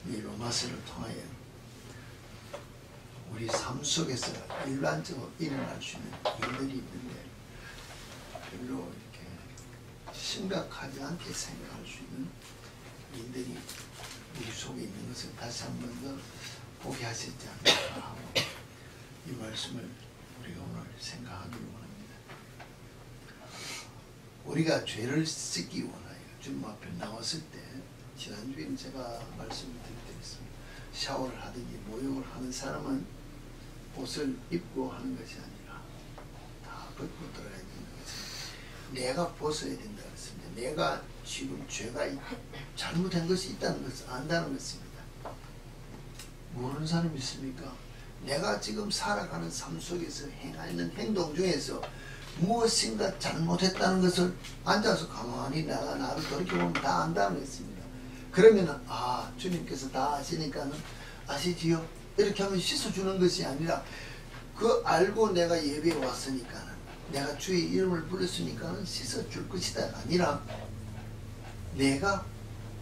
이 로마서를 통하여 우리 삶 속에서 일반적으로 일어날 수 있는 일들이 있는데 별로 이렇게 심각하지 않게 생각할 수 있는 일들이 우리 속에 있는 것을 다시 한 번 더 보게 하시지 않을까 하고 이 말씀을 우리가 오늘 생각하기를 원합니다. 우리가 죄를 씻기 원하여 주님 앞에 나왔을 때 지난주에는 제가 말씀을 드렸습니다. 샤워를 하든지 목욕을 하는 사람은 옷을 입고 하는 것이 아니라 다 벗고 들어가야 되는 것입니다. 내가 벗어야 된다 그랬습니다. 내가 지금 죄가 잘못된 것이 있다는 것을 안다는 것입니다. 모르는 사람이 있습니까? 내가 지금 살아가는 삶 속에서 행하는 행동 중에서 무엇인가 잘못했다는 것을 앉아서 가만히 내가 나를 돌이켜보면 다 안다는 것입니다. 그러면은 주님께서 다 아시니까는 아시지요? 이렇게 하면 씻어주는 것이 아니라 그 알고 내가 예배에 왔으니까는 내가 주의 이름을 불렀으니까는 씻어줄 것이다 아니라 내가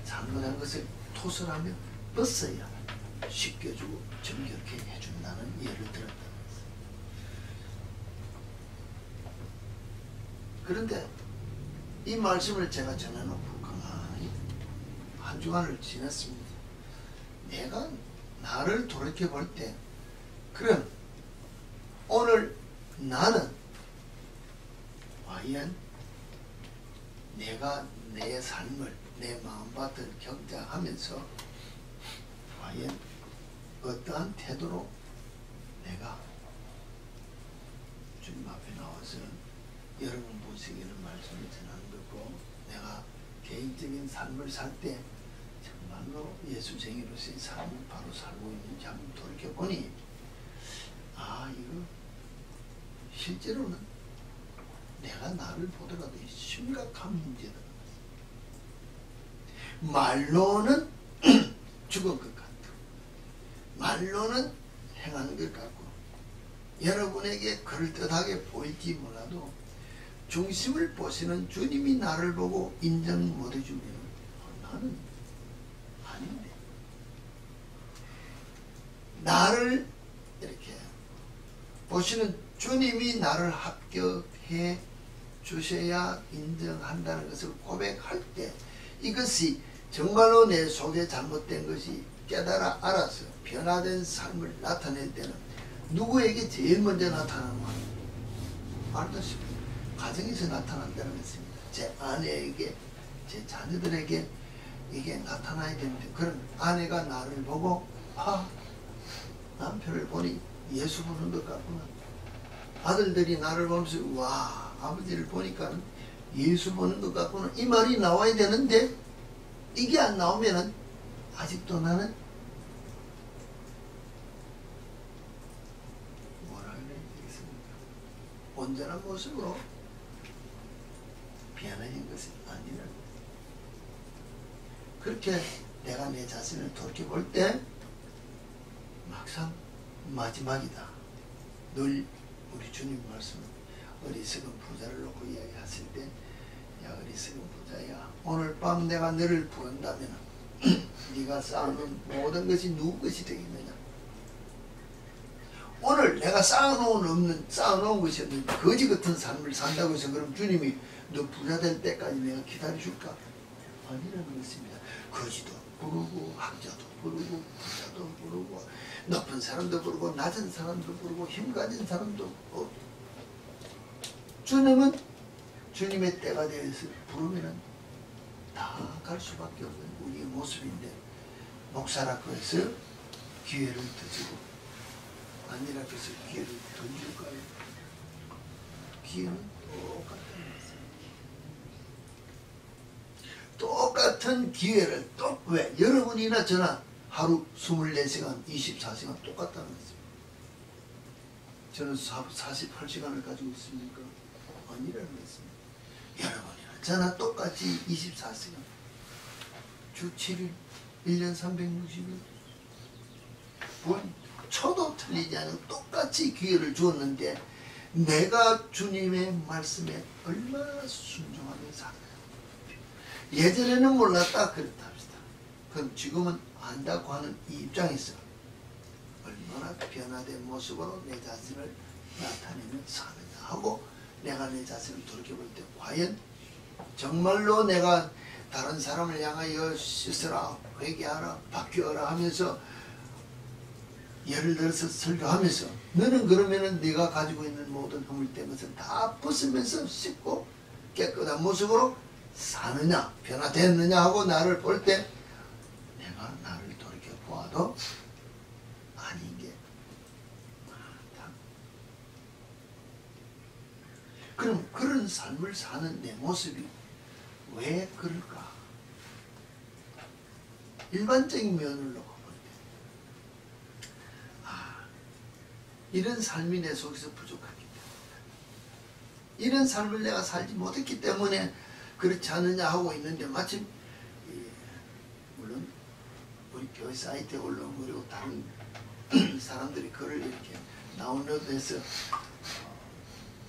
잘못한 것을 토설하며 벗어야 씻겨주고 정결케 해준다는 예를 들었다는 것입니다. 그런데 이 말씀을 제가 전해놓고 가만히 한 주간을 지냈습니다. 내가 나를 돌이켜볼 때 그럼 오늘 나는 과연 내가 내 삶을 내 마음밭을 경작하면서 과연 어떠한 태도로 내가 주님 앞에 나와서 여러분 보시기에는 말씀을 전하는 거고 내가 개인적인 삶을 살 때 정말로 예수쟁이로서의 삶을 바로 살고 있는지 한번 돌이켜보니 이거 실제로는 내가 나를 보더라도 심각한 문제다. 말로는 죽은 것 같고 말로는 행하는 것 같고 여러분에게 그럴듯하게 보일지 몰라도 중심을 보시는 주님이 나를 보고 인정 못해주면 나는 아닌데 나를 이렇게 보시는 주님이 나를 합격해 주셔야 인정한다는 것을 고백할 때 이것이 정말로 내 속에 잘못된 것이 깨달아 알아서 변화된 삶을 나타낼 때는 누구에게 제일 먼저 나타나는 것 알다시피 가정에서 나타난다는 것입니다. 제 아내에게 제 자녀들에게 이게 나타나야 되는데 그런 아내가 나를 보고 남편을 보니 예수 보는 것 같구나. 아들들이 나를 보면서 와 아버지를 보니까 예수 보는 것 같구나. 이 말이 나와야 되는데 이게 안 나오면은 아직도 나는 뭐라 해야 되겠습니까? 온전한 모습으로 변해진 것이 아니라 그렇게 내가 내 자신을 돌이켜볼 때 막상 마지막이다. 늘 우리 주님 말씀 어리석은 부자를 놓고 이야기하실 때 야 어리석은 부자야 오늘 밤 내가 너를 부른다면 네가 쌓아놓은 모든 것이 누구 것이 되겠느냐. 오늘 내가 쌓아놓은 것이 없는 거지 같은 삶을 산다고 해서 그럼 주님이 너 부자 될 때까지 내가 기다려줄까? 아니라는 것입니다. 거지도 부르고 학자도 부르고 부자도 부르고 높은 사람도 부르고 낮은 사람도 부르고 힘 가진 사람도 부르고 주님은 주님의 때가 되어서 부르면 다 갈 수밖에 없는 우리의 모습인데 목사라고 해서 기회를 더 주고 아니라고 해서 기회를 더 줄까요? 기회는 똑같은 것입니다. 똑같은 기회를 왜 여러분이나 저나 하루 24시간 24시간 똑같다는 것입니다. 저는 48시간을 가지고 있습니까? 아니라는 것입니다. 여러분이나 저나 똑같이 24시간 주 7일 1년 360일 초도 틀리지 않은 똑같이 기회를 주었는데 내가 주님의 말씀에 얼마나 순종하게 살아요. 예전에는 몰랐다 그랬다 합시다. 그럼 지금은 안다고 하는 이 입장에서 얼마나 변화된 모습으로 내 자신을 나타내며 사느냐 하고 내가 내 자신을 돌이켜볼 때 과연 정말로 내가 다른 사람을 향하여 씻어라, 회개하라, 바뀌어라 하면서 예를 들어서 설교하면서 너는 그러면은 네가 가지고 있는 모든 허물된 것을 다 벗으면서 씻고 깨끗한 모습으로 사느냐, 변화됐느냐 하고 나를 볼 때 내가 나를 돌이켜 보아도 아닌 게 많다. 그럼 그런 삶을 사는 내 모습이 왜 그럴까? 일반적인 면을 놓고 볼 때 이런 삶이 내 속에서 부족하기 때문에 이런 삶을 내가 살지 못했기 때문에 그렇지 않느냐 하고 있는데 마침 물론 우리 교회 사이트에 올라온 그리고 다른 사람들이 글을 이렇게 다운로드해서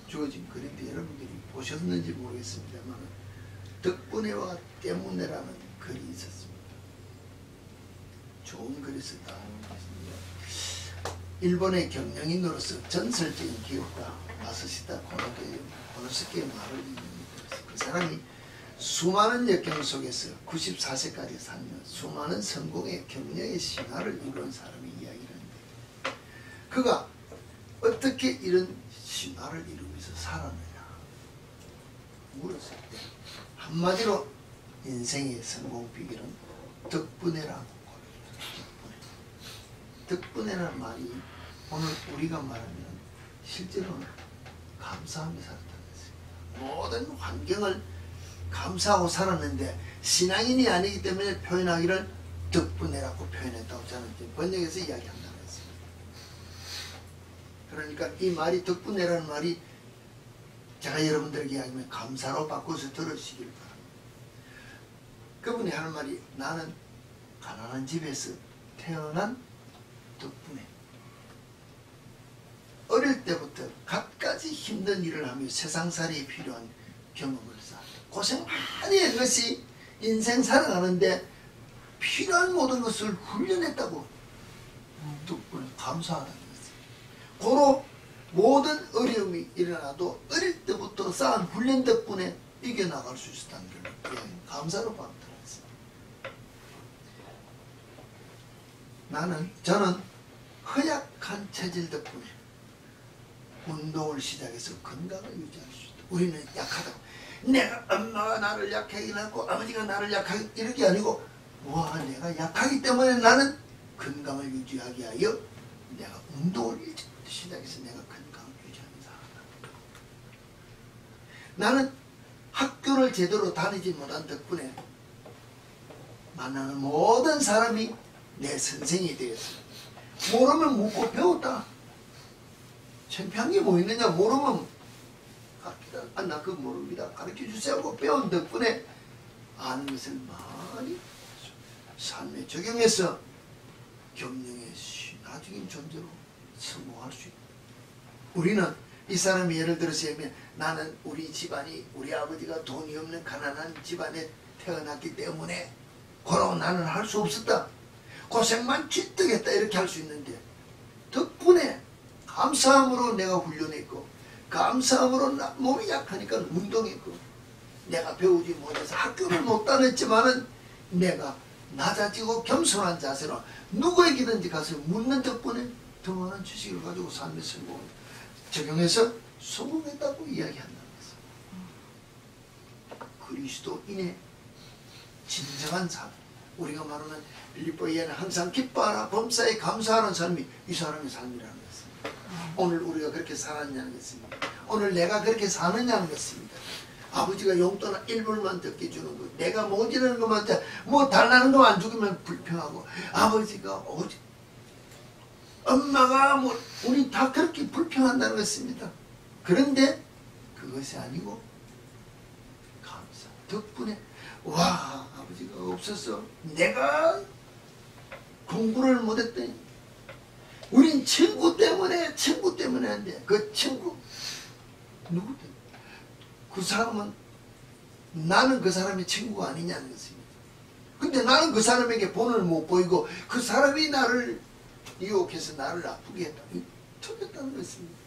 주어진 글인데 여러분들이 보셨는지 모르겠습니다만 덕분에와 때문에라는 글이 있었습니다. 좋은 글이 있었다. 일본의 경영인으로서 전설적인 기업가 마사시다 코노스케의 말을 읽는 그 사람이 수많은 역경 속에서 94세까지 살며 수많은 성공의 격려의 신화를 이룬 사람이 이야기를 하는데 그가 어떻게 이런 신화를 이루면서 살았느냐 물었을 때 한마디로 인생의 성공 비결은 덕분에라고 덕분에라는 말이 오늘 우리가 말하면 실제로는 감사하며 살았다는 것입니다. 모든 환경을 감사하고 살았는데 신앙인이 아니기 때문에 표현하기를 덕분에라고 표현했다고 저는 번역에서 이야기한다고 했습니다. 그러니까 이 말이 덕분에라는 말이 제가 여러분들에게 이야기하면 감사로 바꿔서 들으시길 바랍니다. 그분이 하는 말이 나는 가난한 집에서 태어난 덕분에 어릴 때부터 갖가지 힘든 일을 하며 세상살이에 필요한 경험을 쌓았다. 고생 많이 한 것이 인생 살아가는데 필요한 모든 것을 훈련했다고 덕분에 감사하다는 것이죠. 고로 모든 어려움이 일어나도 어릴 때부터 쌓은 훈련 덕분에 이겨나갈 수 있었다는 걸 감사로 받더라. 저는 허약한 체질 덕분에 운동을 시작해서 건강을 유지할 수 있다. 우리는 약하다고. 내가 엄마가 나를 약하게 낳고 아버지가 나를 약하게 이렇게 아니고 와 내가 약하기 때문에 나는 건강을 유지하기 위하여 내가 운동을 일찍부터 시작해서 내가 건강을 유지하면서 한다. 나는 학교를 제대로 다니지 못한 덕분에 만나는 모든 사람이 내 선생이 되었어. 모르면 묻고 배웠다. 창피한 게 뭐 있느냐. 모르면 가르치다. 나 그거 모릅니다. 가르쳐주세요 하고 배운 덕분에 아는 것을 많이 삶에 적용해서 경영의 신화적인 존재로 성공할 수 있다. 우리는 이 사람이 예를 들어서 나는 우리 집안이 우리 아버지가 돈이 없는 가난한 집안에 태어났기 때문에 그러고 나는 할 수 없었다. 고생만 쥐떡했다 이렇게 할 수 있는데 덕분에 감사함으로 내가 훈련했고 감사함으로 몸이 약하니까 운동했고 내가 배우지 못해서 학교를 못 다녔지만은 내가 낮아지고 겸손한 자세로 누구에게든지 가서 묻는 덕분에 더 많은 지식을 가지고 삶의 성공을 적용해서 성공했다고 이야기한다는 것입니다. 그리스도인의 진정한 삶 우리가 말하는 빌립보에는 항상 기뻐하라 범사에 감사하는 삶이 이 사람의 삶이라는 것입니다. 오늘 우리가 그렇게 살았냐는 것입니다. 오늘 내가 그렇게 사느냐는 것입니다. 아버지가 용돈 1불만 적게 주는 거 내가 모지르는 것만 뭐 달라는 거 안 주기만 불평하고 아버지가 엄마가 뭐 우리 다 그렇게 불평한다는 것입니다. 그런데 그것이 아니고 감사 덕분에 와 아버지가 없어서 내가 공부를 못했더니 우린 친구 때문에 한데 그 친구 누구 때문에 그 사람은 나는 그 사람이 친구가 아니냐는 것입니다. 근데 나는 그 사람에게 본을 못 보이고 그 사람이 나를 유혹해서 나를 아프게 했다. 틀렸다는 것입니다.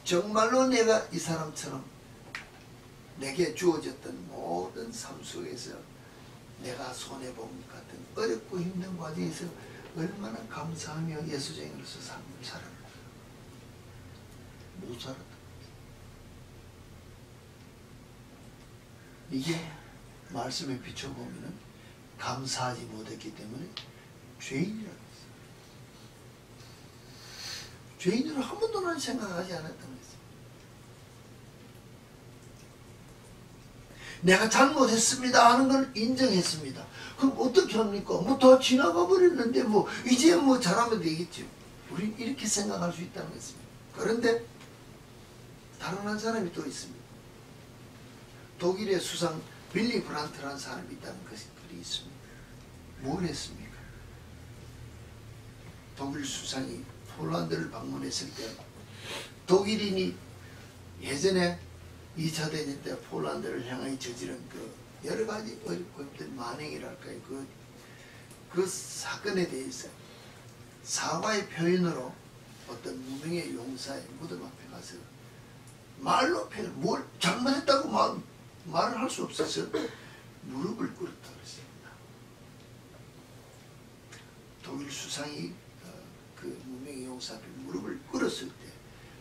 정말로 내가 이 사람처럼 내게 주어졌던 모든 삶 속에서 내가 손해본 같은 어렵고 힘든 과정에서 얼마나 감사하며 예수쟁이로서 삶을 살았나. 못 살았다. 이게 말씀에 비춰보면 감사하지 못했기 때문에 죄인이라고 했어요. 죄인으로 한 번도 난 생각하지 않았다는 거예요. 내가 잘못했습니다 하는 걸 인정했습니다. 그럼 어떻게 합니까? 뭐 다 지나가 버렸는데 뭐 이제 뭐 잘하면 되겠죠. 우린 이렇게 생각할 수 있다는 것입니다. 그런데 다른 한 사람이 또 있습니다. 독일의 수상 빌리 브란트라는 사람이 있다는 것이 있습니다. 뭘 했습니까? 독일 수상이 폴란드를 방문했을 때 독일인이 예전에 2차 대전 때 폴란드를 향하여 저지른 그 여러 가지 어렵고 힘든 만행이랄까요. 그 사건에 대해서 사과의 표현으로 어떤 무명의 용사의 무덤 앞에 가서 말로 표현, 뭘 잘못했다고 말을 할 수 없어서 무릎을 꿇었다 그랬습니다. 독일 수상이 그 무명의 용사 앞에 무릎을 꿇었을 때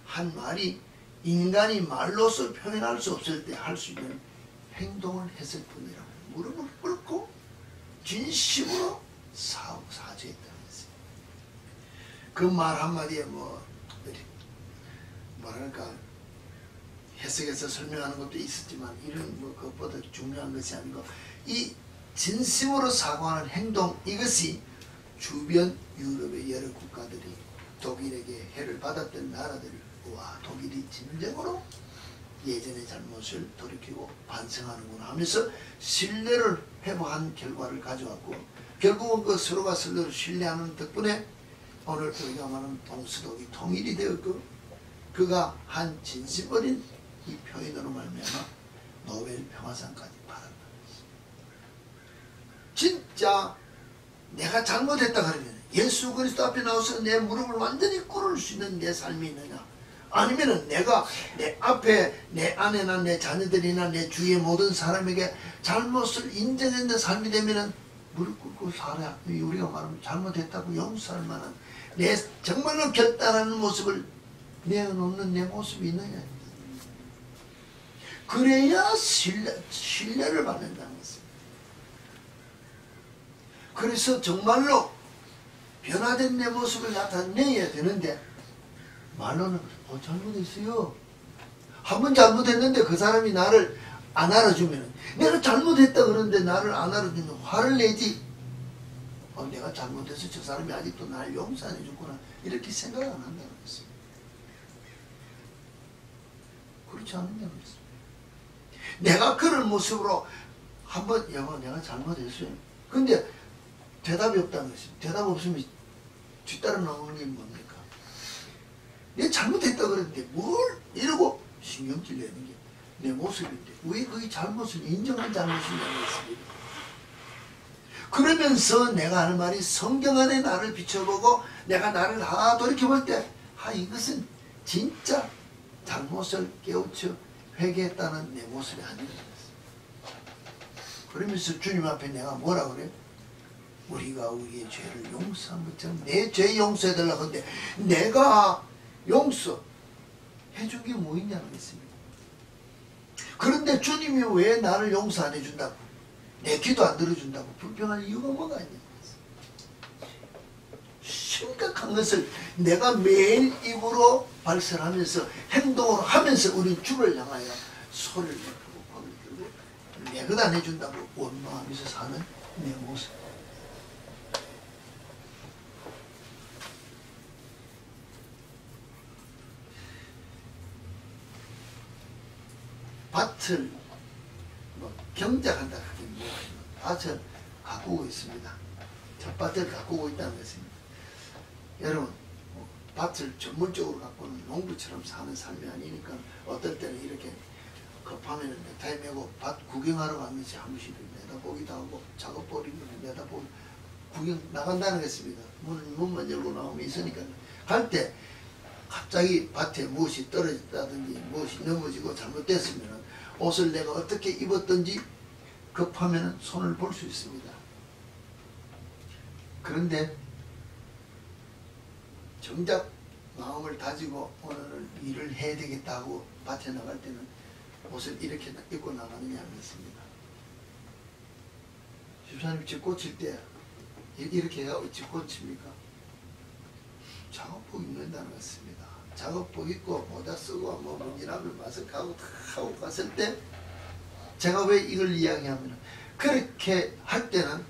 한 말이 인간이 말로서 표현할 수 없을 때 할 수 있는 행동을 했을 뿐이라고. 무릎을 꿇고 진심으로 사죄했다는 것입니다. 그 말 한마디에 뭐랄까 해석해서 설명하는 것도 있었지만 이런 그것보다 중요한 것이 아니고 이 진심으로 사과하는 행동, 이것이 주변 유럽의 여러 국가들이 독일에게 해를 받았던 나라들을 와, 독일이 진정으로 예전의 잘못을 돌이키고 반성하는구나 하면서 신뢰를 회복한 결과를 가져왔고, 결국은 그 서로가 서로를 신뢰하는 덕분에 오늘 우리가 말하는 동서독이 통일이 되었고, 그가 한 진심 어린 이 표현으로 말미암아 노벨 평화상까지 받았다는 것입니다. 진짜 내가 잘못했다 그러면 예수 그리스도 앞에 나와서 내 무릎을 완전히 꿇을 수 있는 내 삶이 있느냐, 아니면은 내가 내 앞에 내 아내나 내 자녀들이나 내 주위의 모든 사람에게 잘못을 인정했는 삶이 되면은 무릎 꿇고 살아야, 우리가 말하면 잘못했다고 용서할 만한 내 정말로 결단하는 모습을 내어놓는 내 모습이 있느냐. 그래야 신뢰를 받는다는 것입니다. 그래서 정말로 변화된 내 모습을 나타내야 되는데 말로는 잘못했어요. 한 번 잘못했는데 그 사람이 나를 안 알아주면, 내가 잘못했다 그러는데 나를 안 알아주면 화를 내지, 내가 잘못해서 저 사람이 아직도 나를 용서 안 해줬구나 이렇게 생각 안 한다는 것입니다. 그렇지 않는다는 것입니다. 내가 그런 모습으로 한번 여보 내가 잘못했어요. 근데 대답이 없다는 것입니다. 대답 없으면 뒤따라 나오는 게 뭡니까? 내가 잘못했다 그랬는데 뭘 이러고 신경질 내는 게 내 모습인데 왜 그게 잘못을 인정한 잘못이냐는 것입니다. 그러면서 내가 하는 말이 성경 안에 나를 비춰보고 내가 나를 돌이켜볼 때 이것은 진짜 잘못을 깨우쳐 회개했다는 내 모습이 아니라는 것입니다. 그러면서 주님 앞에 내가 뭐라 그래? 우리가 우리의 죄를 용서한 것처럼 내 죄 용서해달라고 하는데 내가 용서해준 게 뭐 있냐는 것입니다. 그런데 주님이 왜 나를 용서 안 해준다고, 내 기도 안 들어준다고 불평할 이유가 뭐가 있냐는 것입니다. 심각한 것을 내가 매일 입으로 발설하면서 행동으로 하면서 우리 주를 향하여 소리를 내고 법을 들고 내가 안 해준다고 원망하면서 사는 내 모습. 밭을 경작한다, 그게 무엇입니까? 밭을 가꾸고 있습니다. 텃밭을 가꾸고 있다는 것입니다. 여러분, 밭을 전문적으로 가꾸는 농부처럼 사는 삶이 아니니까 어떨 때는 이렇게 급하면 넥타이 메고 밭 구경하러 가면서 한 번씩 내다보기도 하고 작업벌이를 내다보고 구경 나간다는 것입니다. 문만 열고 나오면 있으니까 갈 때 갑자기 밭에 무엇이 떨어졌다든지 무엇이 넘어지고 잘못됐으면 옷을 내가 어떻게 입었든지 급하면 손을 볼 수 있습니다. 그런데 정작 마음을 다지고 오늘 일을 해야 되겠다 하고 밭에 나갈 때는 옷을 이렇게 입고 나가느냐 했습니다. 집사님 집 고칠 때 이렇게 해서 집 고칩니까? 작업복 입는다는 것입니다. 작업복 입고 모자 쓰고 뭐 문지락을 마스크하고 다 하고 갔을 때 제가 왜 이걸 이야기하면 그렇게 할 때는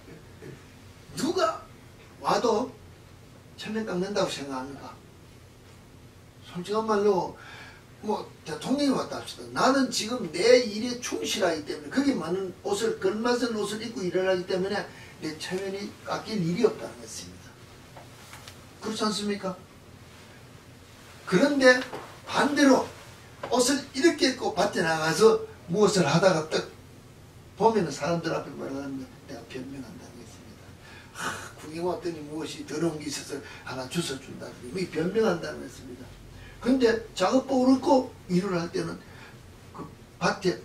누가 와도 천명 깎는다고 생각합니까? 솔직한 말로 뭐 대통령이 왔다 합시다. 나는 지금 내 일에 충실하기 때문에 거기 많은 옷을 걸맞은 옷을 입고 일을 하기 때문에 내 체면이 깎일 일이 없다는 것입니다. 그렇지 않습니까? 그런데 반대로 옷을 이렇게 입고 밭에 나가서 무엇을 하다가 딱 보면은 사람들 앞에 뭐라고 하면 내가 변명한다는 것입니다. 구경 왔더니 무엇이 더러운 게 있어서 하나 주워준다든지 변명한다는 것입니다. 근데 작업복을 입고 일을 할 때는 그 밭에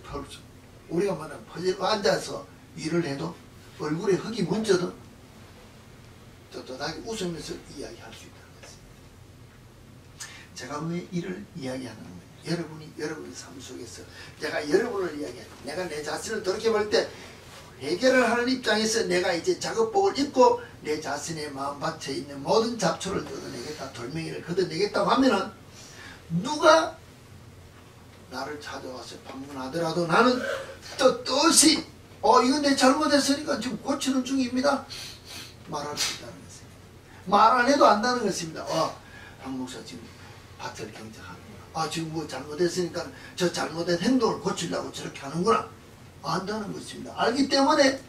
우리가 말하는 퍼지고 앉아서 일을 해도 얼굴에 흙이 묻어도 떳떳하게 웃으면서 이야기할 수 있다는 것입니다. 제가 왜 일을 이야기하는 거예요? 여러분이 여러분의 삶 속에서 제가 여러분을 이야기해요. 내가 내 자신을 돌이켜볼 때 해결을 하는 입장에서 내가 이제 작업복을 입고 내 자신의 마음밭에 있는 모든 잡초를 뜯어내겠다, 돌멩이를 걷어내겠다고 하면은 누가 나를 찾아와서 방문하더라도 나는 떳떳이 이건 내 잘못했으니까 지금 고치는 중입니다 말할 수 있다는 것입니다. 말 안 해도 안다는 것입니다. 박 목사 지금 밭을 경작하는구나. 지금 뭐 잘못했으니까 저 잘못된 행동을 고치려고 저렇게 하는구나. 안다는 것입니다. 알기 때문에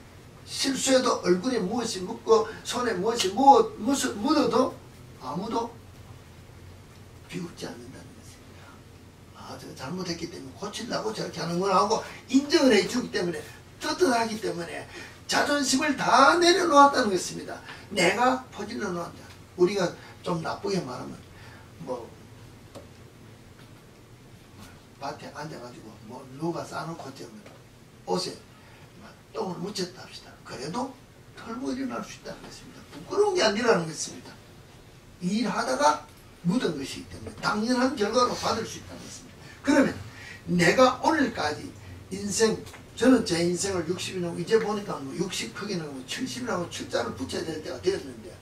실수해도 얼굴에 무엇이 묻고 손에 무엇이 묻어도 아무도 비웃지 않는다는 것입니다. 저 잘못했기 때문에 고치려고 저렇게 하는구나 하고 인정을 해주기 때문에 떳떳하기 때문에 자존심을 다 내려놓았다는 것입니다. 내가 퍼질러 놓았다. 우리가 좀 나쁘게 말하면 뭐 밭에 앉아가지고 뭐 누가 싸놓고 쩌면 옷에 똥을 묻혔다 합시다. 그래도 털고 일어날 수 있다는 것입니다. 부끄러운 게 아니라는 것입니다. 일하다가 묻은 것이기 때문에 당연한 결과로 받을 수 있다는 것입니다. 그러면 내가 오늘까지 인생, 저는 제 인생을 60이라고 이제 보니까 뭐 60 크기는 뭐 70이라고 출자를 붙여야 될 때가 되었는데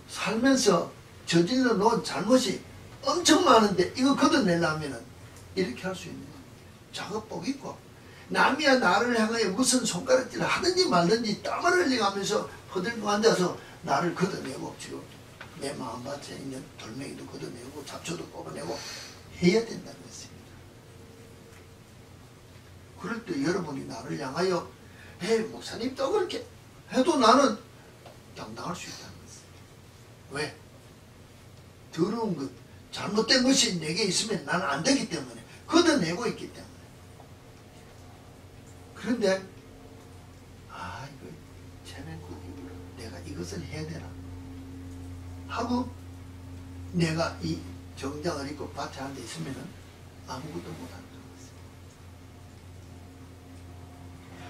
살면서 저질러 놓은 잘못이 엄청 많은데 이거 걷어내려면 이렇게 할 수 있는 겁니다. 작업복 입고 남이야 나를 향하여 무슨 손가락질을 하든지 말든지 땀을 흘려가면서 허들고 앉아서 나를 걷어내고 지금 내 마음밭에 있는 돌멩이도 걷어내고 잡초도 뽑아내고 해야 된다는 것입니다. 그럴 때 여러분이 나를 향하여 목사님도 그렇게 해도 나는 당당할 수 있다는 것입니다. 왜? 더러운 것, 잘못된 것이 내게 있으면 나는 안 되기 때문에 걷어내고 있기 때문에. 그런데 이거 체면국이구나. 내가 이것을 해야 되나 하고 내가 이 정장을 입고 밭에 앉아 있으면 아무것도 못하는 것입니다.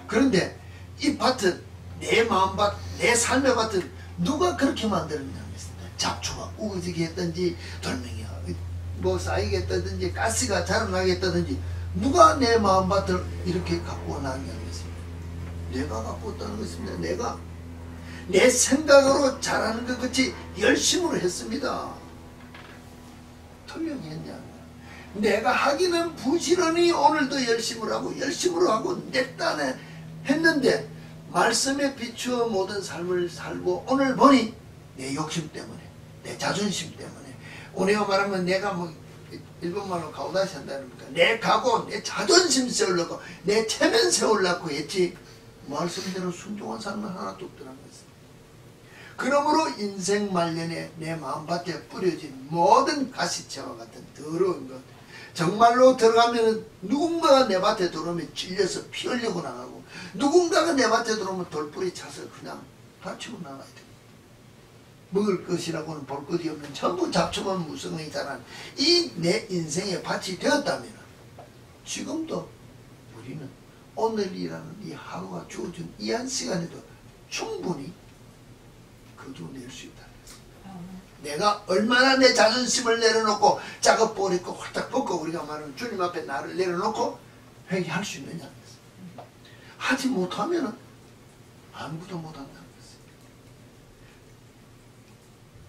그런데 이 밭은 내 마음밭, 내 삶의 밭은 누가 그렇게 만들었냐는 것입니다. 잡초가 우거지게 했든지 돌멩이가 뭐 쌓이게 했다든지 가스가 자라나게 했다든지 누가 내 마음밭을 이렇게 갖고 나냐는 것입니다. 내가 갖고 왔다는 것입니다. 내가 내 생각으로 잘하는 것 같이 열심으로 했습니다. 투명했냐? 내가 하기는 부지런히 오늘도 열심으로 하고 내 딴에 했는데 말씀에 비추어 모든 삶을 살고 오늘 보니 내 욕심 때문에 내 자존심 때문에 우리가 말하면 내가 뭐 일본말로 가오다시 한다니까 내 각오 내 자존심 세우려고 내 체면 세우려고 했지 말씀대로 순종한 사람은 하나도 없더라는 것입니다. 그러므로 인생 말년에 내 마음밭에 뿌려진 모든 가시채와 같은 더러운 것 정말로 들어가면 누군가가 내 밭에 들어오면 찔려서 피 흘리고 나가고, 누군가가 내 밭에 들어오면 돌뿌리 차서 그냥 다치고 나가야 돼. 먹을 것이라고는 볼 것이 없는 전부 잡초만 무성하게 자란 이 내 인생의 밭이 되었다면 지금도 우리는 오늘이라는 이 하루가 주어진 이 한 시간에도 충분히 거두어낼 수 있다. 내가 얼마나 내 자존심을 내려놓고 작업 입고 홀딱 벗고 우리가 말하는 주님 앞에 나를 내려놓고 회개할 수 있느냐. 하지 못하면 아무도 못한다는 것입니다.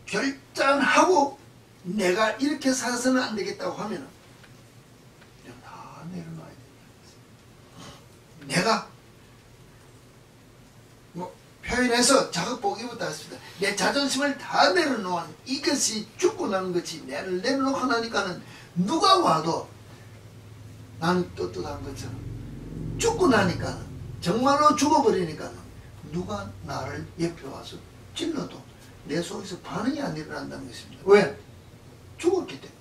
결단하고 내가 이렇게 살아서는 안 되겠다고 하면 그냥 다 내려놔야 됩니다. 내가 표현해서 작업보기부터 했습니다. 내 자존심을 다 내려놓은 이것이 죽고 나는 것이 나를 내려놓고 나니까는 누가 와도 나는 떳떳한 것처럼 죽고 나니까 정말로 죽어버리니까 누가 나를 옆에 와서 찔러도 내 속에서 반응이 안 일어난다는 것입니다. 왜? 죽었기 때문에.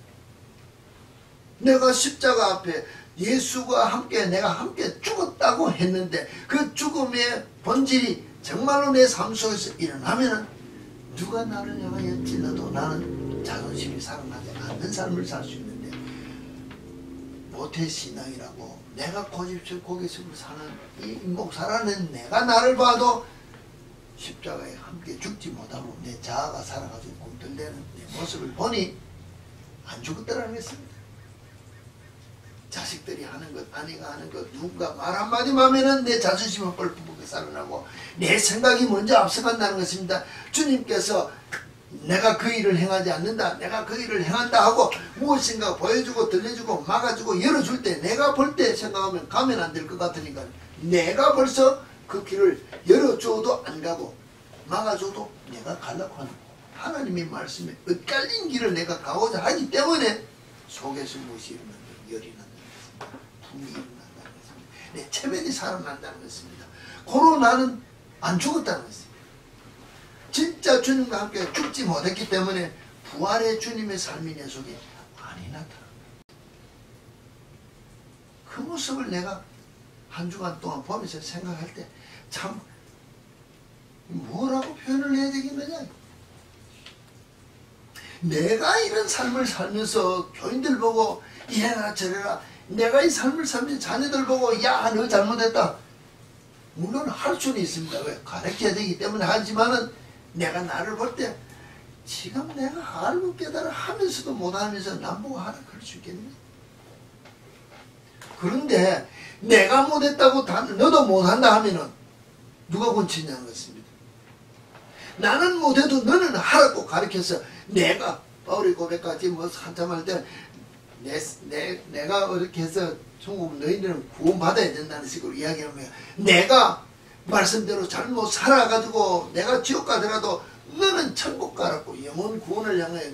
내가 십자가 앞에 예수와 함께 내가 함께 죽었다고 했는데 그 죽음의 본질이 정말로 내 삶 속에서 일어나면 누가 나를 향하여 찔러도 나는 자존심이 살아나지 않는 삶을 살 수 있는데, 모태신앙이라고 내가 고집스럽고 사는 이 인목사라는 내가 나를 봐도 십자가에 함께 죽지 못하고 내 자아가 살아가지고 꿈틀대는 내 모습을 보니 안 죽었더라는 것입니다. 자식들이 하는 것, 아내가 하는 것, 누군가 말 한마디만 하면은 내 자존심은 뻘쭘하게 살아나고 내 생각이 먼저 앞서간다는 것입니다. 주님께서 내가 그 일을 행하지 않는다, 내가 그 일을 행한다 하고 무엇인가 보여주고 들려주고 막아주고 열어줄 때 내가 볼 때 생각하면 가면 안 될 것 같으니까 내가 벌써 그 길을 열어줘도 안 가고 막아줘도 내가 가려고 하는 하나님의 말씀에 엇갈린 길을 내가 가고자 하기 때문에 속에서 무엇이 일어난다, 열이 난다, 분이 일어난다는 것입니다. 내 체면이 살아난다는 것입니다. 고로 나는 안 죽었다는 것입니다. 진짜 주님과 함께 죽지 못했기 때문에 부활의 주님의 삶이 내 속에 많이 나타납니다. 그 모습을 내가 한 주간 동안 보면서 생각할 때 참 뭐라고 표현을 해야 되겠느냐. 내가 이런 삶을 살면서 교인들 보고 이래라 저래라, 내가 이 삶을 살면서 자녀들 보고 야 너 잘못했다, 물론 할 수는 있습니다. 왜? 가르쳐야 되기 때문에 하지만은 내가 나를 볼 때 지금 내가 알고 깨달아 하면서도 못하면서 남보고 하라 그럴 수 있겠네. 그런데 내가 못했다고 너도 못한다 하면은 누가 권치냐는 것입니다. 나는 못해도 너는 하라고 가르쳐서 내가 바울이 고백까지 뭐 한참 할 때 내가 이렇게 해서 천국 너희들은 구원받아야 된다는 식으로 이야기하면 내가 말씀대로 잘못 살아가지고 내가 지옥 가더라도 너는 천국 가라고 영혼 구원을 향해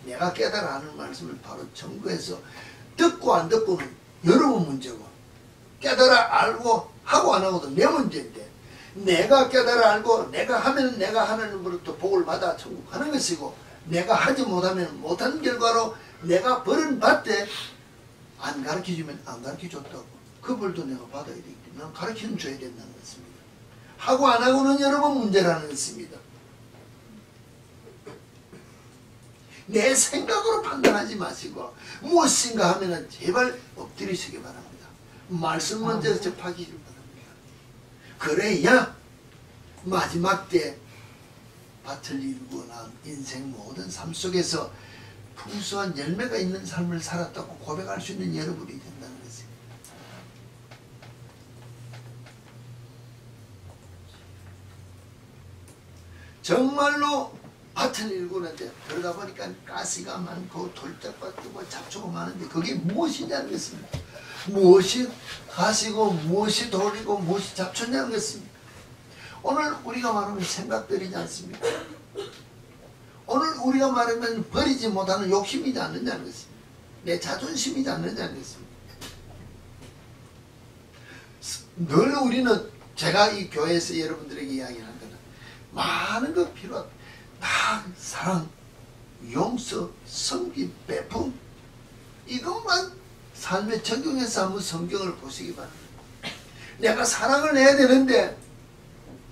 내가 깨달아 하는 말씀을 바로 청구해서 듣고 안 듣고는 여러분 문제고, 깨달아 알고 하고 안 하고도 내 문제인데, 내가 깨달아 알고 내가 하면 내가 하나님으로부터 복을 받아 천국 가는 것이고, 내가 하지 못하면 못한 결과로 내가 벌은 밭에 안 가르쳐주면 안 가르쳐줬다고 그 벌도 내가 받아야 되기 때문에 난 가르쳐는 줘야 된다는 것입니다. 하고 안 하고는 여러분 문제라는 것입니다. 내 생각으로 판단하지 마시고 무엇인가 하면은 제발 엎드리시기 바랍니다. 말씀 먼저 접하기를 바랍니다. 그래야 마지막 때 밭을 이루고 난 인생 모든 삶 속에서 풍성한 열매가 있는 삶을 살았다고 고백할 수 있는 여러분이 된다는 것입니다. 정말로 밭을 일구는데 들어가 보니까 가시가 많고 돌짝밭이고 잡초가 많은데 그게 무엇이냐는 것입니다. 무엇이 가시고 무엇이 돌이고 무엇이 잡초냐는 것입니다. 오늘 우리가 말하면 생각들이지 않습니까? 오늘 우리가 말하면 버리지 못하는 욕심이지 않느냐는 것입니다. 내 자존심이지 않느냐는 것입니다. 늘 우리는, 제가 이 교회에서 여러분들에게 이야기하는 거는 많은 것 필요한 다 사랑, 용서, 섬김, 배품, 이것만 삶에 적용해서 한번 성경을 보시기 바랍니다. 내가 사랑을 해야 되는데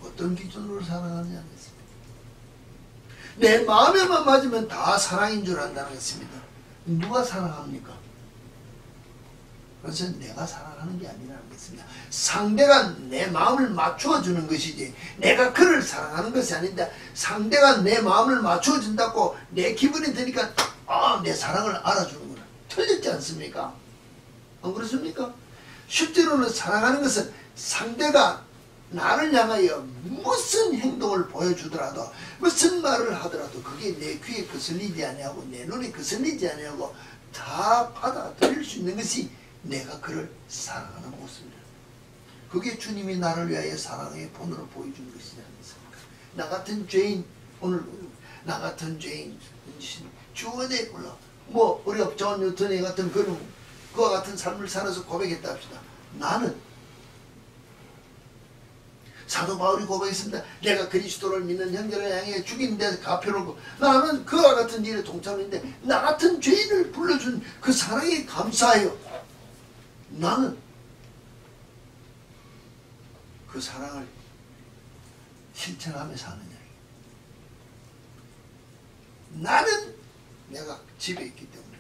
어떤 기준으로 사랑하느냐 했습니다. 내 마음에만 맞으면 다 사랑인 줄 안다는 것입니다. 누가 사랑합니까? 그래서 내가 사랑하는 게 아니라는 것입니다. 상대가 내 마음을 맞추어 주는 것이지 내가 그를 사랑하는 것이 아닌데, 상대가 내 마음을 맞추어 준다고 내 기분이 드니까 내 사랑을 알아주는구나. 틀렸지 않습니까? 안 그렇습니까? 실제로는 사랑하는 것은 상대가 나를 향하여 무슨 행동을 보여주더라도 무슨 말을 하더라도 그게 내 귀에 거슬리지 아니하고 내 눈에 거슬리지 아니하고 다 받아들일 수 있는 것이 내가 그를 사랑하는 모습이다. 그게 주님이 나를 위하여 사랑의 본으로 보여주는 것이지 않습니까? 나 같은 죄인, 오늘 나 같은 죄인 주원에 올라 우리가 존 뉴턴의 같은 그와 같은 삶을 살아서 고백했다 합시다. 나는 사도 바울이 고백했습니다. 내가 그리스도를 믿는 형제를 향해 죽인 데 갚혀놓고 나는 그와 같은 일에 동참인데 나 같은 죄인을 불러준 그 사랑에 감사하여 나는 그 사랑을 실천하며 사느냐. 나는 내가 집에 있기 때문에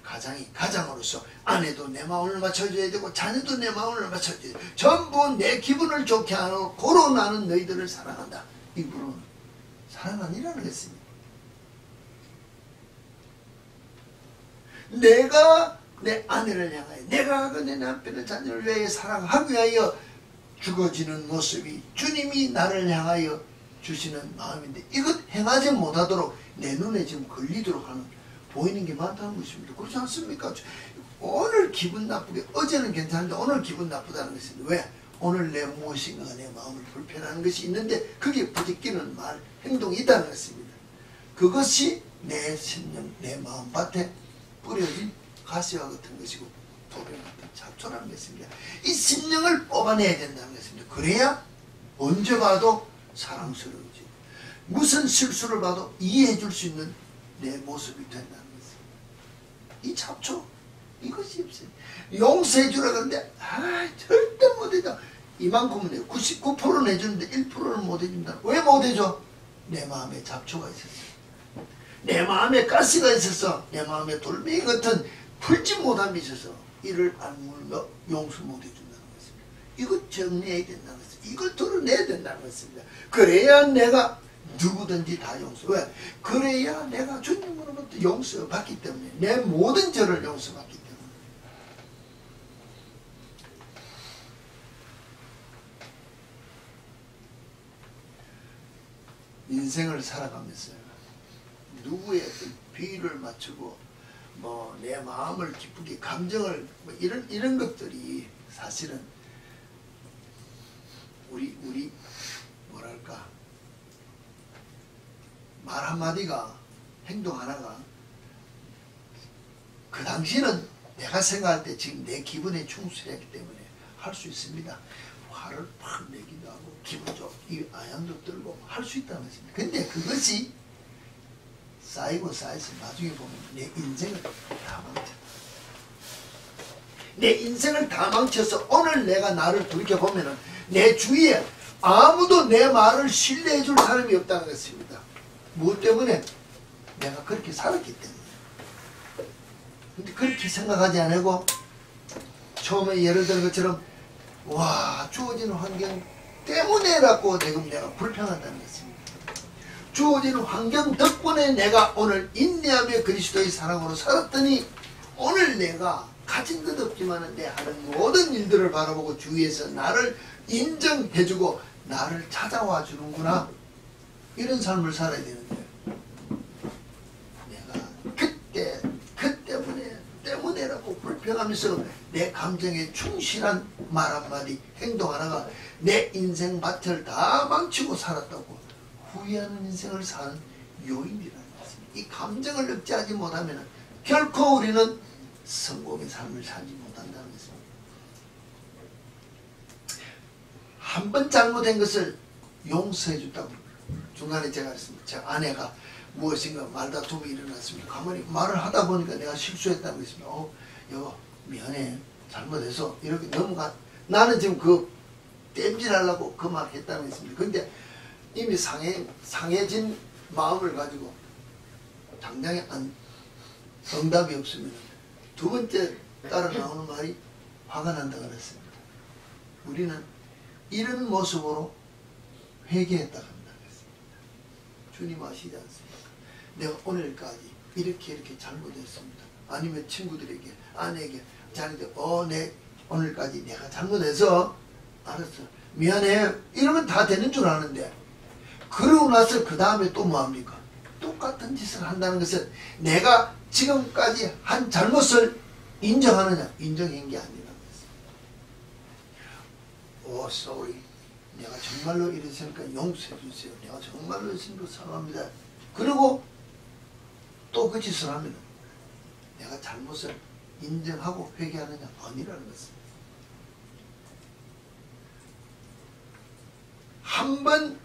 가장으로서 아내도 내 마음을 맞춰줘야 되고 자녀도 내 마음을 맞춰줘야 되고 전부 내 기분을 좋게 하고 고로 나는 너희들을 사랑한다. 이분은 사랑 아니라는 것입니다. 내가 내 아내를 향하여 내가 내 남편을 자녀를 위하여 사랑하기 위하여 죽어지는 모습이 주님이 나를 향하여 주시는 마음인데 이것 행하지 못하도록 내 눈에 지금 걸리도록 하는 보이는 게 많다는 것입니다. 그렇지 않습니까? 오늘 기분 나쁘게 어제는 괜찮은데 오늘 기분 나쁘다는 것입니다. 왜? 오늘 내 무엇인가 내 마음을 불편하는 것이 있는데 그게 부딪히는 말 행동이 있다는 것입니다. 그것이 내 심령 내 마음밭에 뿌려진 가시와 같은 것이고 도병 같은 잡초라는 것입니다. 이 심령을 뽑아내야 된다는 것입니다. 그래야 언제 봐도 사랑스러워지고 무슨 실수를 봐도 이해해 줄 수 있는 내 모습이 된다는 것입니다. 이 잡초 이것이 없어요. 용서해 주라 그러는데 절대 못해줘. 이만큼은 해요. 99%는 해주는데 1%는 못해준다. 왜 못해줘? 내 마음에 잡초가 있었어. 내 마음에 가시가 있었어. 내 마음에 돌멩이 같은 풀지 못함이 있어서 이를 악물며 용서 못해준다는 것입니다. 이걸 정리해야 된다는 것입니다. 이걸 털어내야 된다는 것입니다. 그래야 내가 누구든지 다 용서. 왜? 그래야 내가 주님으로부터 용서받기 때문에 내 모든 죄를 용서받기 때문에. 인생을 살아가면서 누구의 비위를 맞추고 내 마음을 기쁘게 감정을 이런 것들이 사실은 우리 뭐랄까 말 한마디가 행동 하나가 그 당시는 내가 생각할 때 지금 내 기분에 충실했기 때문에 할 수 있습니다. 화를 팍 내기도 하고 기분 좋게 아양도 들고 할 수 있다는 것입니다. 근데 그것이 쌓이고 쌓여서 나중에 보면 내 인생을 다 망쳤다. 내 인생을 다 망쳐서 오늘 내가 나를 돌이켜보면 내 주위에 아무도 내 말을 신뢰해 줄 사람이 없다는 것입니다. 무엇 때문에? 내가 그렇게 살았기 때문에. 근데 그렇게 생각하지 않고 처음에 예를 들은 것처럼 주어지는 환경 때문에라고 지금 내가 불평한다는 것입니다. 주어지는 환경 덕분에 내가 오늘 인내하며 그리스도의 사랑으로 살았더니 오늘 내가 가진 것 없지만 내 하는 모든 일들을 바라보고 주위에서 나를 인정해주고 나를 찾아와 주는구나. 이런 삶을 살아야 되는데 내가 때문에라고 불평하면서 내 감정에 충실한 말 한마디 행동 하나가 내 인생 밭을 다 망치고 살았다고 후회하는 인생을 사는 요인이라는 것입니다. 이 감정을 억제하지 못하면 결코 우리는 성공의 삶을 살지 못한다는 것입니다. 한 번 잘못된 것을 용서해 줬다고 중간에 제가 그랬습니다. 제 아내가 무엇인가 말다툼이 일어났습니다. 가만히 말을 하다 보니까 내가 실수했다는 것입니다. 여보 미안해 잘못해서 이렇게 넘어가. 나는 지금 그 땜질하려고 그 말 했다는 것입니다. 근데 이미 상해진 마음을 가지고 당장에 응답이 없으면 두 번째 따라 나오는 말이 화가 난다 그랬습니다. 우리는 이런 모습으로 회개했다 한다 그랬습니다. 주님 아시지 않습니까? 내가 오늘까지 이렇게 잘못했습니다. 아니면 친구들에게, 아내에게, 자기들, 내 오늘까지 내가 잘못해서 알았어 미안해 이러면 다 되는 줄 아는데, 그러고 나서 그 다음에 또 뭐합니까? 똑같은 짓을 한다는 것은 내가 지금까지 한 잘못을 인정하느냐? 인정한 게 아니라는 것입니다. sorry. 내가 정말로 이랬으니까 용서해 주세요. 내가 정말로 이랬으니까 사랑합니다. 그리고 또 그 짓을 하면 내가 잘못을 인정하고 회개하느냐? 아니라는 것입니다. 한 번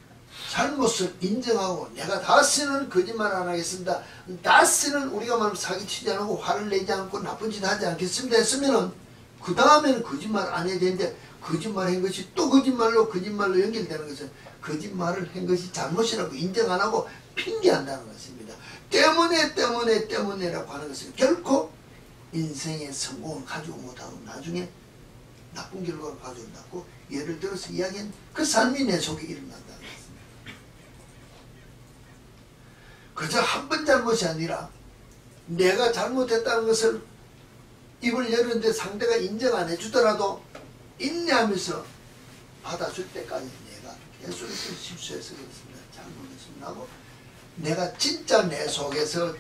잘못을 인정하고 내가 다시는 거짓말 안 하겠습니다. 다시는 우리가 말하면 사기치지 않고 화를 내지 않고 나쁜 짓 하지 않겠습니다 했으면은 그 다음에는 거짓말 안 해야 되는데, 거짓말 한 것이 또 거짓말로 연결되는 것은 거짓말을 한 것이 잘못이라고 인정 안 하고 핑계한다는 것입니다. 때문에라고 하는 것은 결코 인생의 성공을 가지고 못하고 나중에 나쁜 결과를 가져온다고 예를 들어서 이야기한 그 삶이 내 속에 일어난다는 것입니다. 그저 한 번 잘못이 아니라 내가 잘못했다는 것을 입을 열었는데 상대가 인정 안 해주더라도 인내하면서 받아줄 때까지 내가 계속해서 실수해서 그렇습니다. 잘못했습니다 하고 내가 진짜 내 속에서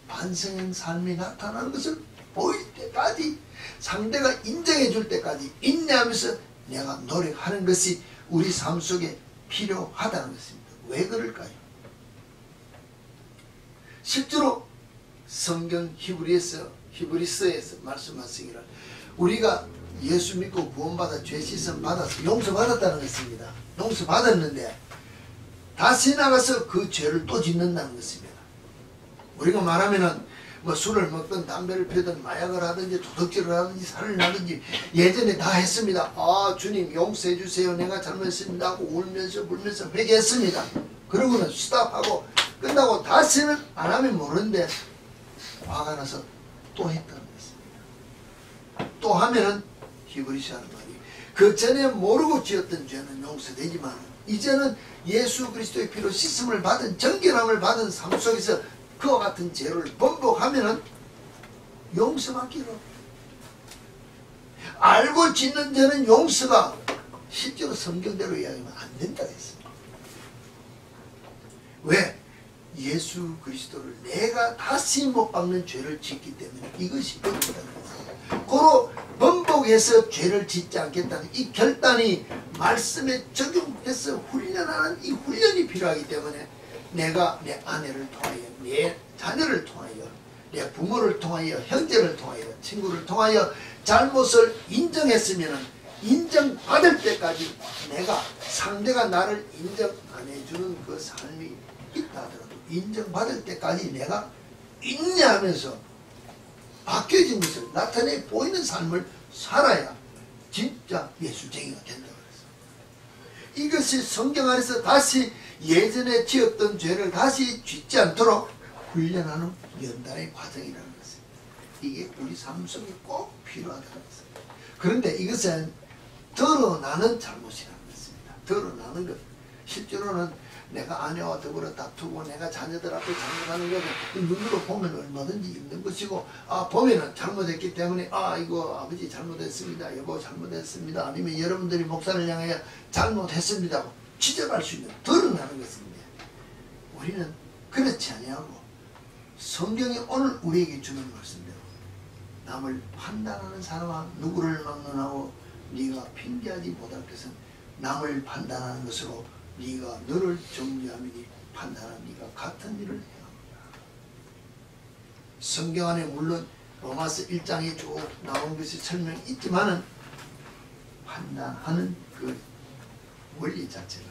반성한 삶이 나타나는 것을 보일 때까지, 상대가 인정해 줄 때까지 인내하면서 내가 노력하는 것이 우리 삶 속에 필요하다는 것입니다. 왜 그럴까요? 실제로 성경 히브리서에서 말씀하시기를 우리가 예수 믿고 구원받아 죄 씻음 받아서 용서받았다는 것입니다. 용서받았는데 다시 나가서 그 죄를 또 짓는다는 것입니다. 우리가 말하면은 뭐 술을 먹든 담배를 피우든 마약을 하든지 도둑질을 하든지 살을 나든지 예전에 다 했습니다. 주님 용서해 주세요. 내가 잘못했습니다 하고 울면서 회개했습니다. 그러고는 스탑하고 끝나고 다시는 안 하면 모르는데 화가 나서 또 했다는 것입니다. 또 하면은 히브리서 하는 말이 그 전에 모르고 지었던 죄는 용서되지만 이제는 예수 그리스도의 피로 씻음을 받은 정결함을 받은 삶 속에서 그와 같은 죄를 번복하면은 용서받기로, 알고 짓는 죄는 용서가 실제로 성경대로 이야기하면 안 된다 했습니다. 왜? 예수 그리스도를 내가 다시 못 박는 죄를 짓기 때문에 이것이 번복이라는 것입니다. 고로 번복해서 죄를 짓지 않겠다는 이 결단이 말씀에 적용해서 훈련하는 이 훈련이 필요하기 때문에 내가 내 아내를 통하여, 내 자녀를 통하여, 내 부모를 통하여, 형제를 통하여, 친구를 통하여 잘못을 인정했으면 인정받을 때까지 내가 상대가 나를 인정 안 해주는 그 삶이 있다 하더라도 인정받을 때까지 내가 인내하면서 바뀌어진 것을 나타내 보이는 삶을 살아야 진짜 예수쟁이가 된다고 그랬어요. 이것이 성경 안에서 다시 예전에 지었던 죄를 다시 짓지 않도록 훈련하는 연단의 과정이라는 것입니다. 이게 우리 삶 속에 꼭 필요하다는 것입니다. 그런데 이것은 드러나는 잘못이라는 것입니다. 드러나는 것. 실제로는 내가 아내와 더불어 다투고 내가 자녀들 앞에 잘못하는 것은 눈으로 보면 얼마든지 있는 것이고, 보면은 잘못했기 때문에 이거 아버지 잘못했습니다, 여보 잘못했습니다, 아니면 여러분들이 목사를 향하여 잘못했습니다 지적할 수 있는 드러나는 것입니다. 우리는 그렇지 아니하고 성경이 오늘 우리에게 주는 말씀대로 남을 판단하는 사람은 누구를 막론하고 네가 핑계하지 못할 것은 남을 판단하는 것으로 네가 너를 정죄하미니 판단한 네가 같은 일을 해야 합니다. 성경 안에 물론 로마서 1장에 쭉 나온 것이 설명이 있지만은 판단하는 그 원리 자체가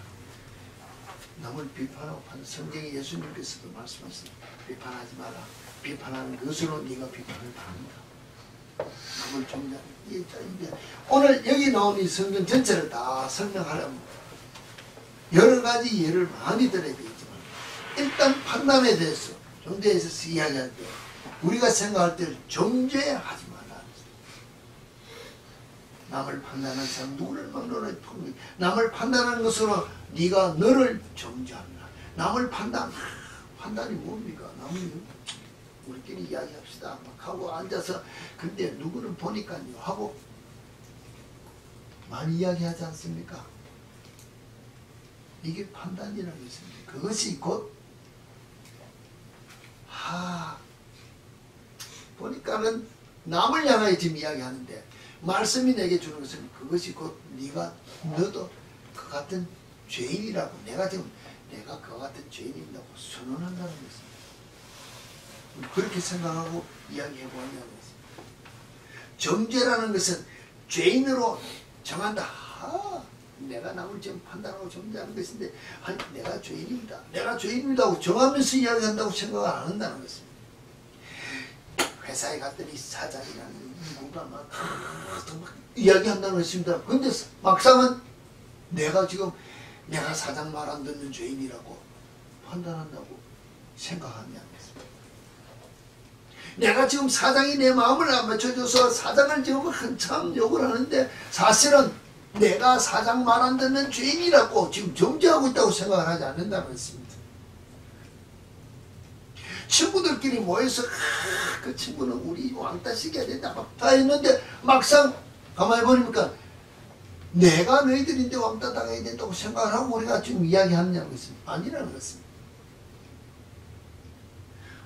남을 비판하고 성경에 예수님께서도 말씀하셨습니다. 비판하지 마라. 비판하는 것으로 네가 비판을 당한다. 남을 존재하는 게 오늘 여기 나온 이 성경 전체를 다 설명하려면 여러 가지 예를 많이 들어야 되겠지만 일단 판단에 대해서 존재에 있어서 이야기할 때 우리가 생각할 때 정죄하지 말라. 남을 판단하는 사람 누구를 막 너를 남을 판단하는 것으로 네가 너를 정죄한다. 남을 판단이 뭡니까? 남을 우리끼리 이야기합시다 막 하고 앉아서 근데 누구는 보니까요 하고 많이 이야기하지 않습니까? 이게 판단이라는 것입니다. 그것이 곧 보니까는 남을 향하여 지금 이야기하는데 말씀이 내게 주는 것은 그것이 곧 네가 너도 그 같은 죄인이라고 내가 그 같은 죄인이라고 선언한다는 것입니다. 그렇게 생각하고 이야기해 보았냐는 것입니다. 정죄라는 것은 죄인으로 정한다. 내가 남을 지금 판단하고 정죄하는 것인데 아니 내가 죄인입니다. 내가 죄인입니다 하고 정하면서 이야기한다고 생각을 안 한다는 것입니다. 회사에 갔더니 사장이라는 누군가 막 이야기한다는 것입니다. 근데 막상은 내가 사장 말 안 듣는 죄인이라고 판단한다고 생각하냐는 것입니다. 내가 지금 사장이 내 마음을 안 맞춰줘서 사장을 지금 한참 욕을 하는데 사실은 내가 사장 말 안 듣는 죄인이라고 지금 정죄하고 있다고 생각을 하지 않는다는 것입니다. 친구들끼리 모여서 그 친구는 우리 왕따 시켜야 된다 막 다 했는데 막상 가만히 보니까 내가 너희들인데 왕따 당해야 된다고 생각을 하고 우리가 지금 이야기하느냐는 것입니다. 아니라는 것입니다.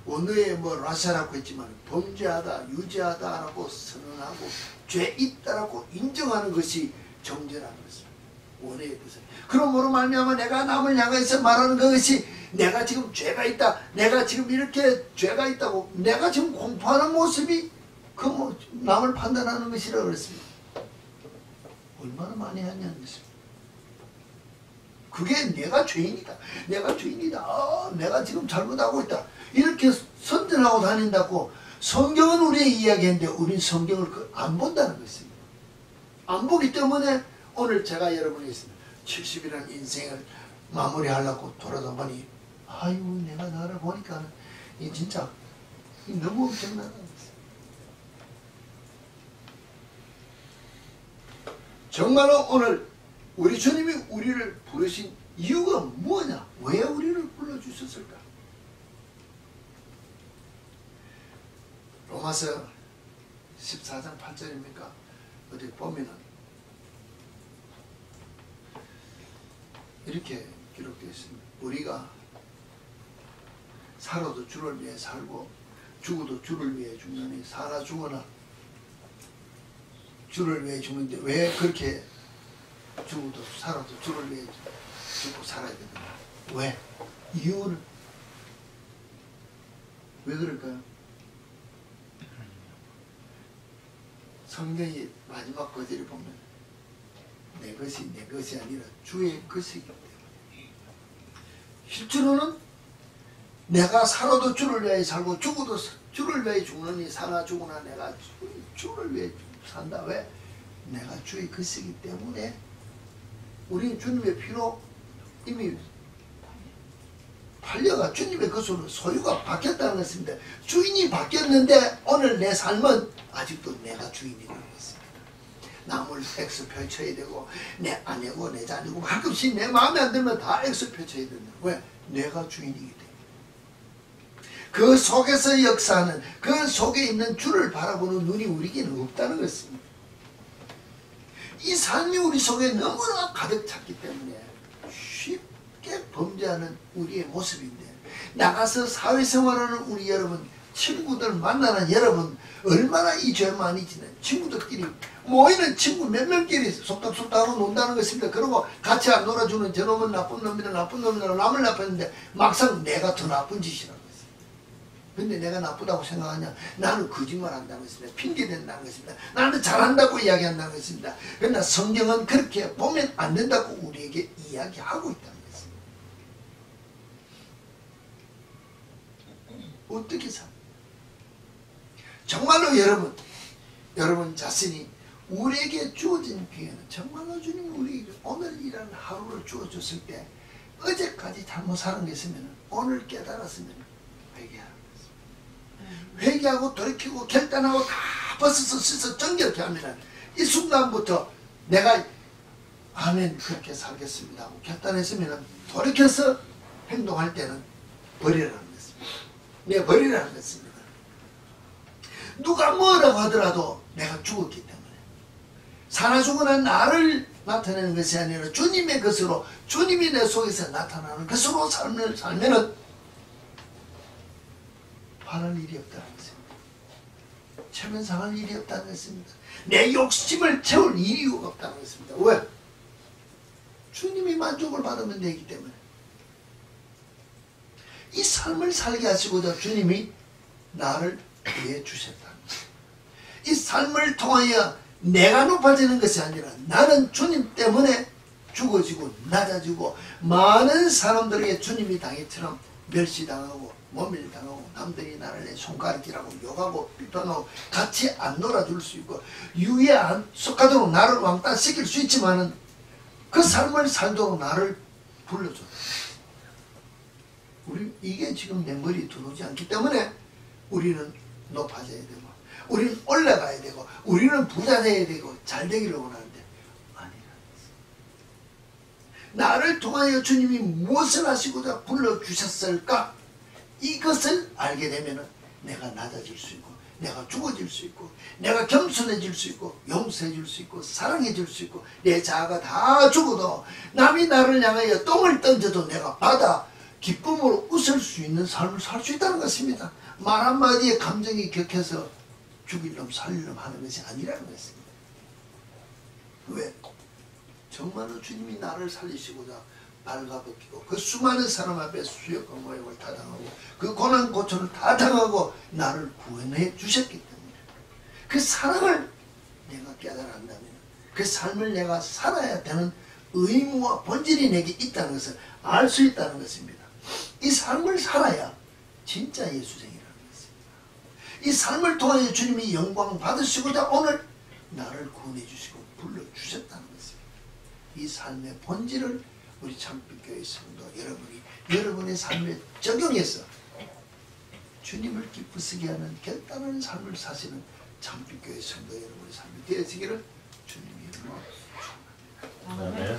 오늘에 라샤라고 했지만 범죄하다 유죄하다라고 선언하고 죄 있다라고 인정하는 것이 정죄라는 것입니다. 원해의 뜻은. 그러므로 말미암아 내가 남을 향해서 말하는 것이 내가 지금 죄가 있다. 내가 지금 이렇게 죄가 있다고 내가 지금 공포하는 모습이 남을 판단하는 것이라고 그랬습니다. 얼마나 많이 하냐는 것입니다. 그게 내가 죄인이다. 내가 죄인이다. 내가 지금 잘못하고 있다. 이렇게 선전하고 다닌다고 성경은 우리의 이야기인데 우리는 성경을 안 본다는 것입니다. 안 보기 때문에 오늘 제가 여러분이 있습니다. 70이라는 인생을 마무리하려고 돌아다 보니 아이고 내가 나를 보니까 이 진짜 너무 엄청나다. 정말로 오늘 우리 주님이 우리를 부르신 이유가 뭐냐? 왜 우리를 불러주셨을까? 로마서 14장 8절입니까? 어디 보면은 이렇게 기록되어 있습니다. 우리가 살아도 주를 위해 살고 죽어도 주를 위해 죽느니 살아 죽어나 주를 위해 죽는데 왜 그렇게 죽어도 살아도 주를 위해 죽고 살아야 되는가? 왜? 이유는 왜 그럴까요? 성경의 마지막 구절을 보면 내 것이 아니라 주의 것이기 때문에 실제로는 내가 살아도 주를 위해 살고 죽어도 주를 위해 죽느니 살아 죽으나 내가 주를 위해 산다. 왜? 내가 주의 것이기 때문에 우리는 주님의 피로 이미 팔려가 주님의 것으로 소유가 바뀌었다는 것입니다. 주인이 바뀌었는데 오늘 내 삶은 아직도 내가 주인이라는 것입니다. 남을 X 펼쳐야 되고 내 아내고 내 자녀고 가끔씩 내 마음에 안 들면 다 X 펼쳐야 된다. 왜? 내가 주인이기 때문에. 그 속에서 역사하는 그 속에 있는 주를 바라보는 눈이 우리에게는 없다는 것입니다. 이 삶이 우리 속에 너무나 가득 찼기 때문에 쉽게 범죄하는 우리의 모습인데 나가서 사회생활하는 우리 여러분 친구들 만나는 여러분 얼마나 이 죄 많이 지낸 친구들끼리 모이는 친구 몇 명끼리 속닥속닥하고 논다는 것입니다. 그리고 같이 안 놀아주는 저놈은 나쁜 놈이라 남을 나빴는데 막상 내가 더 나쁜 짓이라는 것입니다. 근데 내가 나쁘다고 생각하냐? 나는 거짓말 한다는 것입니다. 핑계댄다는 것입니다. 나는 잘한다고 이야기한다는 것입니다. 그러나 성경은 그렇게 보면 안 된다고 우리에게 이야기하고 있다는 것입니다. 어떻게 사? 정말로 여러분 여러분 자신이 우리에게 주어진 기회는 정말로 주님이 우리에게 오늘이라는 하루를 주어줬을 때 어제까지 잘못 사는 게 있으면 오늘 깨달았으면 회개하는 것입니다. 회개하고 돌이키고 결단하고 다 벗어서 씻어 정결케 하면 이 순간부터 내가 아멘 그렇게 살겠습니다 하고 결단했으면 돌이켜서 행동할 때는 버리라는 것입니다. 내가 버리라는 것입니다. 누가 뭐라고 하더라도 내가 죽었기 때문에 사나 죽으나 나를 나타내는 것이 아니라 주님의 것으로 주님이 내 속에서 나타나는 것으로 삶을 살면은 화날 일이 없다는 것입니다. 체면 상할 일이 없다는 것입니다. 내 욕심을 채울 이유가 없다는 것입니다. 왜? 주님이 만족을 받으면 되기 때문에 이 삶을 살게 하시고자 주님이 나를 위해 주셨다는 것입니다. 이 삶을 통하여 내가 높아지는 것이 아니라 나는 주님 때문에 죽어지고 낮아지고 많은 사람들에게 주님이 당했처럼 멸시당하고 모멸당하고 남들이 나를 내 손가락질하고 욕하고 비판하고 같이 안 놀아줄 수 있고 유에 안 속하도록 나를 왕따시킬 수 있지만은 그 삶을 살도록 나를 불러줘. 우리 이게 지금 내 머리에 들어오지 않기 때문에 우리는 높아져야 되고 우리는 올라가야 되고 우리는 부자 돼야 되고 잘 되기를 원하는데 아니라는 것입니다. 나를 통하여 주님이 무엇을 하시고자 불러주셨을까? 이것을 알게 되면 내가 낮아질 수 있고 내가 죽어질 수 있고 내가 겸손해질 수 있고 용서해줄 수 있고 사랑해줄 수 있고 내 자아가 다 죽어도 남이 나를 향하여 똥을 던져도 내가 받아 기쁨으로 웃을 수 있는 삶을 살 수 있다는 것입니다. 말 한마디에 감정이 격해서 죽일 놈 살릴 놈 하는 것이 아니라는 것입니다. 왜? 정말로 주님이 나를 살리시고자 발가벗기고 그 수많은 사람 앞에 수욕과 모욕을 다 당하고 그 고난 고초를 다 당하고 나를 구원해 주셨기 때문에 그 사랑을 내가 깨달았다면 그 삶을 내가 살아야 되는 의무와 본질이 내게 있다는 것을 알 수 있다는 것입니다. 이 삶을 살아야 진짜 예수쟁이라는 것입니다. 이 삶을 통해 주님이 영광 받으시고자 오늘 나를 구원해 주시고 불러주셨다는 것입니다. 이 삶의 본질을 우리 참빛교회 성도 여러분이 여러분의 삶에 적용해서 주님을 기쁘시게 하는 결단하는 삶을 사시는 참빛교회 성도 여러분의 삶이 되어지기를 주님의 이름으로 축원합니다. 아멘.